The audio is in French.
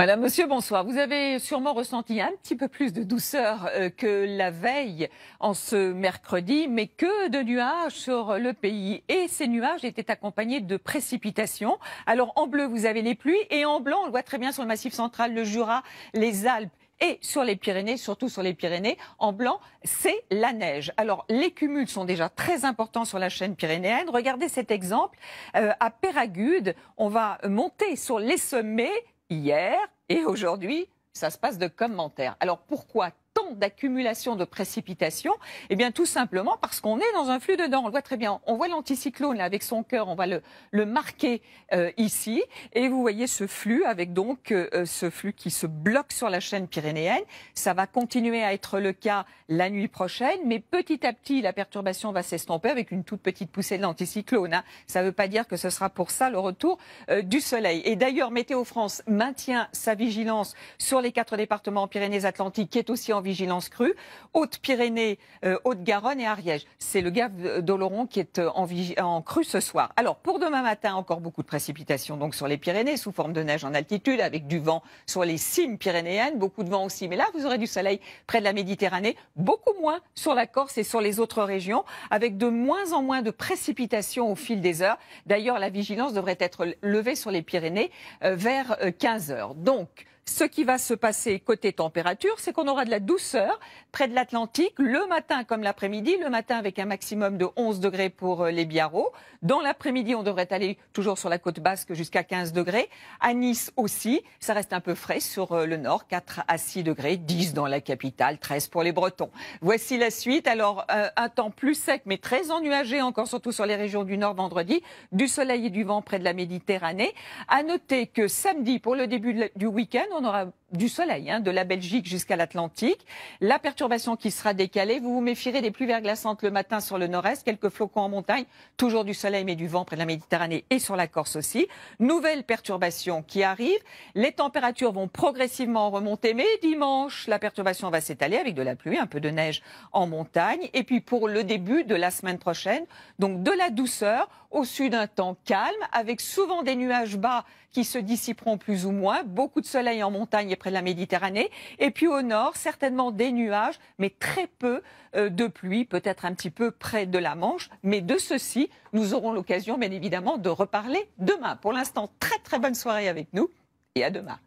Madame, monsieur, bonsoir. Vous avez sûrement ressenti un petit peu plus de douceur que la veille en ce mercredi, mais que de nuages sur le pays. Et ces nuages étaient accompagnés de précipitations. Alors en bleu, vous avez les pluies et en blanc, on le voit très bien sur le Massif central, le Jura, les Alpes et sur les Pyrénées, surtout sur les Pyrénées, en blanc, c'est la neige. Alors, les cumuls sont déjà très importants sur la chaîne pyrénéenne. Regardez cet exemple. À Péragude, on va monter sur les sommets hier et aujourd'hui. Ça se passe de commentaires. Alors, pourquoi tant d'accumulation de précipitations? Eh bien, tout simplement parce qu'on est dans un flux dedans. On le voit très bien. On voit l'anticyclone là, avec son cœur. On va le marquer ici. Et vous voyez ce flux avec donc ce flux qui se bloque sur la chaîne pyrénéenne. Ça va continuer à être le cas la nuit prochaine. Mais petit à petit, la perturbation va s'estomper avec une toute petite poussée de l'anticyclone. Hein. Ça ne veut pas dire que ce sera pour ça le retour du soleil. Et d'ailleurs, Météo France maintient sa vigilance sur les 4 départements Pyrénées-Atlantiques, qui est aussi en vigilance crue, Haute-Pyrénées, Haute-Garonne et Ariège. C'est le Gave d'Oloron qui est en crue ce soir. Alors, pour demain matin, encore beaucoup de précipitations donc sur les Pyrénées, sous forme de neige en altitude, avec du vent sur les cimes pyrénéennes, beaucoup de vent aussi. Mais là, vous aurez du soleil près de la Méditerranée, beaucoup moins sur la Corse et sur les autres régions, avec de moins en moins de précipitations au fil des heures. D'ailleurs, la vigilance devrait être levée sur les Pyrénées vers 15 heures. Donc, ce qui va se passer côté température, c'est qu'on aura de la douceur près de l'Atlantique, le matin comme l'après-midi. Le matin avec un maximum de 11 degrés pour les Biarros. Dans l'après-midi, on devrait aller toujours sur la côte basque jusqu'à 15 degrés. À Nice aussi, ça reste un peu frais sur le nord, 4 à 6 degrés, 10 dans la capitale, 13 pour les Bretons. Voici la suite. Alors, un temps plus sec mais très ennuagé encore, surtout sur les régions du nord vendredi. Du soleil et du vent près de la Méditerranée. À noter que samedi, pour le début du week-end, on aura du soleil, de la Belgique jusqu'à l'Atlantique. La perturbation qui sera décalée, vous vous méfierez des pluies verglaçantes le matin sur le nord-est, quelques flocons en montagne, toujours du soleil mais du vent près de la Méditerranée et sur la Corse aussi. Nouvelle perturbation qui arrive, les températures vont progressivement remonter, mais dimanche, la perturbation va s'étaler avec de la pluie, un peu de neige en montagne. Et puis pour le début de la semaine prochaine, donc de la douceur, au sud un temps calme, avec souvent des nuages bas qui se dissiperont plus ou moins, beaucoup de soleil en montagne et près de la Méditerranée, et puis au nord, certainement des nuages, mais très peu de pluie, peut-être un petit peu près de la Manche, mais de ceci, nous aurons l'occasion, bien évidemment, de reparler demain. Pour l'instant, très très bonne soirée avec nous, et à demain.